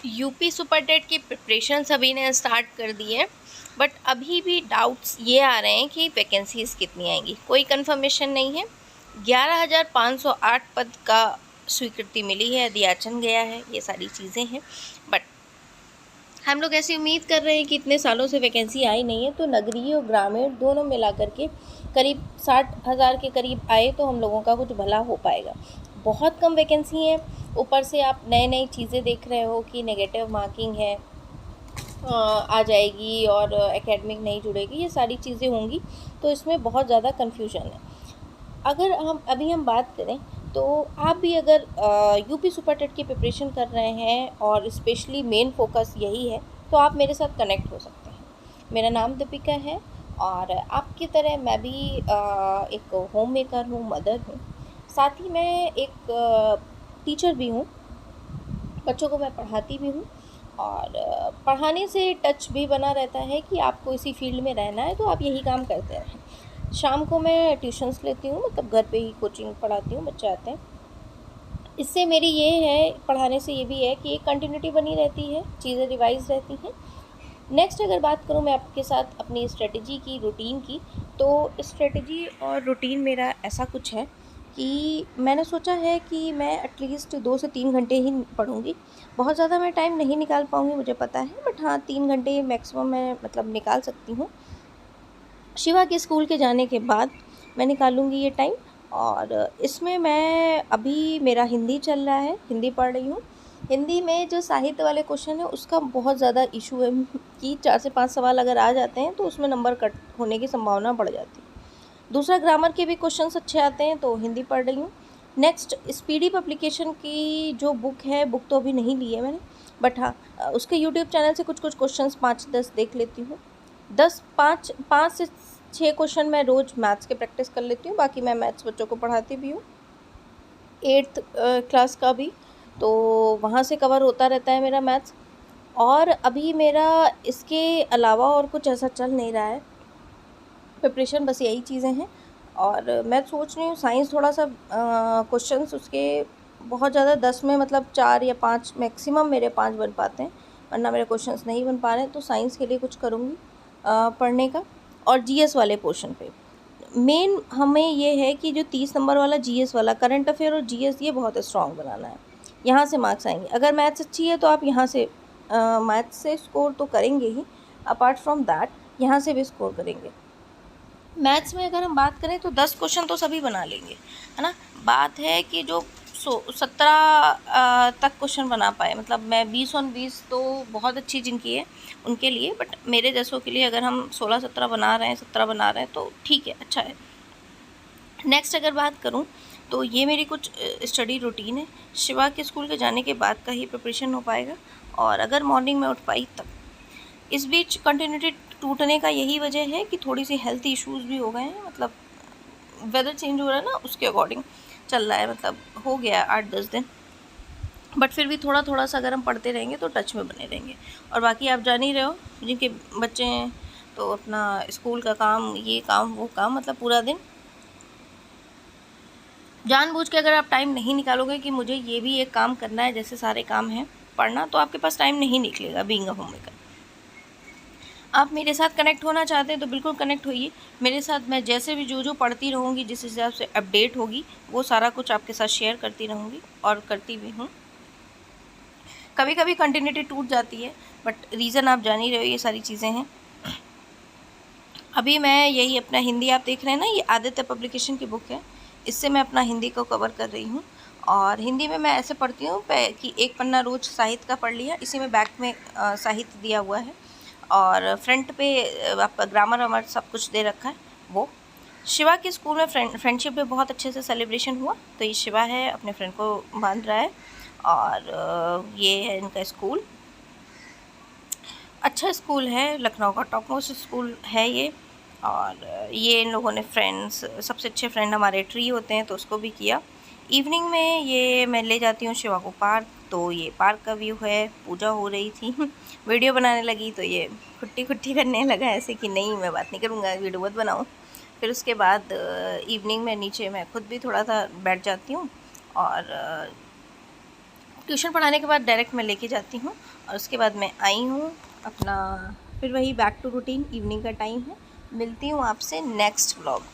UP super TET की preparation सभी ने स्टार्ट कर दी है, बट अभी भी डाउट्स ये आ रहे हैं कि वैकेंसीज़ कितनी आएंगी, कोई कंफर्मेशन नहीं है। 11,508 पद का स्वीकृति मिली है, दियाचन गया है, ये सारी चीज़ें हैं। बट हम लोग ऐसी उम्मीद कर रहे हैं कि इतने सालों से वैकेंसी आई नहीं है, तो नगरीय और ग्रामीण दोनों मिला करके करीब 60,000 के करीब आए तो हम लोगों का कुछ भला हो पाएगा। बहुत कम वैकेंसी है, ऊपर से आप नई नई चीज़ें देख रहे हो कि नेगेटिव मार्किंग है, आ जाएगी और एकेडमिक नहीं जुड़ेगी, ये सारी चीज़ें होंगी, तो इसमें बहुत ज़्यादा कन्फ्यूजन है। अगर हम बात करें तो आप भी अगर यूपी सुपर टेट की प्रिपरेशन कर रहे हैं और स्पेशली मेन फोकस यही है, तो आप मेरे साथ कनेक्ट हो सकते हैं। मेरा नाम दीपिका है और आपकी तरह मैं भी एक होम मेकर हूँ, मदर हूँ, साथ ही मैं एक टीचर भी हूँ, बच्चों को मैं पढ़ाती भी हूँ। और पढ़ाने से टच भी बना रहता है कि आपको इसी फील्ड में रहना है तो आप यही काम करते रहें। शाम को मैं ट्यूशन्स लेती हूँ, मतलब घर पे ही कोचिंग पढ़ाती हूँ, बच्चे आते हैं। इससे मेरी ये है, पढ़ाने से ये भी है कि एक कंटिन्यूटी बनी रहती है, चीज़ें रिवाइज रहती हैं। नेक्स्ट अगर बात करूँ मैं आपके साथ अपनी स्ट्रेटजी की, रूटीन की, तो स्ट्रेटजी और रूटीन मेरा ऐसा कुछ है कि मैंने सोचा है कि मैं एटलीस्ट 2 से 3 घंटे ही पढ़ूँगी। बहुत ज़्यादा मैं टाइम नहीं निकाल पाऊँगी, मुझे पता है, बट हाँ 3 घंटे मैक्सिमम मैं मतलब निकाल सकती हूँ। शिवा के स्कूल के जाने के बाद मैं निकालूँगी ये टाइम। और इसमें मैं अभी मेरा हिंदी चल रहा है, हिंदी पढ़ रही हूँ। हिंदी में जो साहित्य वाले क्वेश्चन है उसका बहुत ज़्यादा इशू है कि 4 से 5 सवाल अगर आ जाते हैं तो उसमें नंबर कट होने की संभावना बढ़ जाती है। दूसरा, ग्रामर के भी क्वेश्चंस अच्छे आते हैं तो हिंदी पढ़ रही हूँ। नेक्स्ट, स्पीडी पब्लिकेशन की जो बुक है, बुक तो अभी नहीं ली है मैंने, बट हाँ उसके यूट्यूब चैनल से कुछ कुछ क्वेश्चंस 5-10 देख लेती हूँ। 5 से 6 क्वेश्चन मैं रोज़ मैथ्स के प्रैक्टिस कर लेती हूँ, बाकी मैं मैथ्स बच्चों को पढ़ाती भी हूँ 8th क्लास का भी, तो वहाँ से कवर होता रहता है मेरा मैथ्स। और अभी मेरा इसके अलावा और कुछ ऐसा चल नहीं रहा है, प्रिपरेशन बस यही चीज़ें हैं। और मैं सोच रही हूँ साइंस थोड़ा सा क्वेश्चंस उसके बहुत ज़्यादा 10 में मतलब 4 या 5 मैक्सिमम मेरे 5 बन पाते हैं, वरना मेरे क्वेश्चंस नहीं बन पा रहे हैं, तो साइंस के लिए कुछ करूँगी पढ़ने का। और जीएस वाले पोर्शन पे मेन हमें ये है कि जो 30 नंबर वाला जीएस वाला करंट अफेयर और जीएस, ये बहुत स्ट्रॉन्ग बनाना है, यहाँ से मार्क्स आएंगे। अगर मैथ्स अच्छी है तो आप यहाँ से मैथ्स से स्कोर तो करेंगे ही, अपार्ट फ्रॉम दैट यहाँ से भी स्कोर करेंगे। मैथ्स में अगर हम बात करें तो 10 क्वेश्चन तो सभी बना लेंगे, है ना। बात है कि जो 17 तक क्वेश्चन बना पाए, मतलब मैं 20/20 तो बहुत अच्छी जिनकी है उनके लिए, बट मेरे जैसों के लिए अगर हम 16-17 बना रहे हैं, 17 बना रहे हैं तो ठीक है, अच्छा है। नेक्स्ट अगर बात करूं तो ये मेरी कुछ स्टडी रूटीन है। शिवा के स्कूल के जाने के बाद का ही प्रिपरेशन हो पाएगा, और अगर मॉर्निंग में उठ पाई तब। इस बीच कंटिन्यूटी टूटने का यही वजह है कि थोड़ी सी हेल्थ इश्यूज़ भी हो गए हैं, मतलब वेदर चेंज हो रहा है ना, उसके अकॉर्डिंग चल रहा है, मतलब हो गया 8-10 दिन। बट फिर भी थोड़ा थोड़ा सा अगर हम पढ़ते रहेंगे तो टच में बने रहेंगे। और बाकी आप जान ही रहे हो, जिनके बच्चे हैं तो अपना स्कूल का काम, ये काम वो काम, मतलब पूरा दिन जानबूझ के अगर आप टाइम नहीं निकालोगे कि मुझे ये भी एक काम करना है, जैसे सारे काम हैं पढ़ना, तो आपके पास टाइम नहीं निकलेगा बीइंग अ होममेकर। आप मेरे साथ कनेक्ट होना चाहते हैं तो बिल्कुल कनेक्ट होइए मेरे साथ। मैं जैसे भी जो पढ़ती रहूँगी, जिस हिसाब से अपडेट होगी, वो सारा कुछ आपके साथ शेयर करती रहूँगी और करती भी हूँ। कभी कभी कंटिन्यूटी टूट जाती है, बट रीज़न आप जान ही रहे हो, ये सारी चीज़ें हैं। अभी मैं यही अपना हिंदी, आप देख रहे हैं ना, ये आदित्य पब्लिकेशन की बुक है, इससे मैं अपना हिंदी को कवर कर रही हूँ। और हिंदी में मैं ऐसे पढ़ती हूँ कि एक पन्ना रोज साहित्य का पढ़ लिया, इसी में बैक में साहित्य दिया हुआ है, और फ्रंट पे आपका ग्रामर वामर सब कुछ दे रखा है। वो शिवा के स्कूल में फ्रेंडशिप में बहुत अच्छे से सेलिब्रेशन हुआ, तो ये शिवा है, अपने फ्रेंड को बांध रहा है, और ये है इनका स्कूल। अच्छा स्कूल है, लखनऊ का टॉप मोस्ट स्कूल है ये। और ये इन लोगों ने फ्रेंड्स, सबसे अच्छे फ्रेंड हमारे ट्री होते हैं, तो उसको भी किया। इवनिंग में ये मैं ले जाती हूँ शिवा को पार्क, तो ये पार्क का व्यू है, पूजा हो रही थी वीडियो बनाने लगी तो ये खुट्टी खुट्टी करने लगा ऐसे कि नहीं मैं बात नहीं करूँगा, वीडियो मत बनाऊँ। फिर उसके बाद इवनिंग में नीचे मैं खुद भी थोड़ा सा बैठ जाती हूँ और ट्यूशन पढ़ाने के बाद डायरेक्ट मैं लेके जाती हूँ और उसके बाद मैं आई हूँ अपना, फिर वही बैक टू रूटीन, इवनिंग का टाइम है। मिलती हूँ आपसे नेक्स्ट व्लॉग।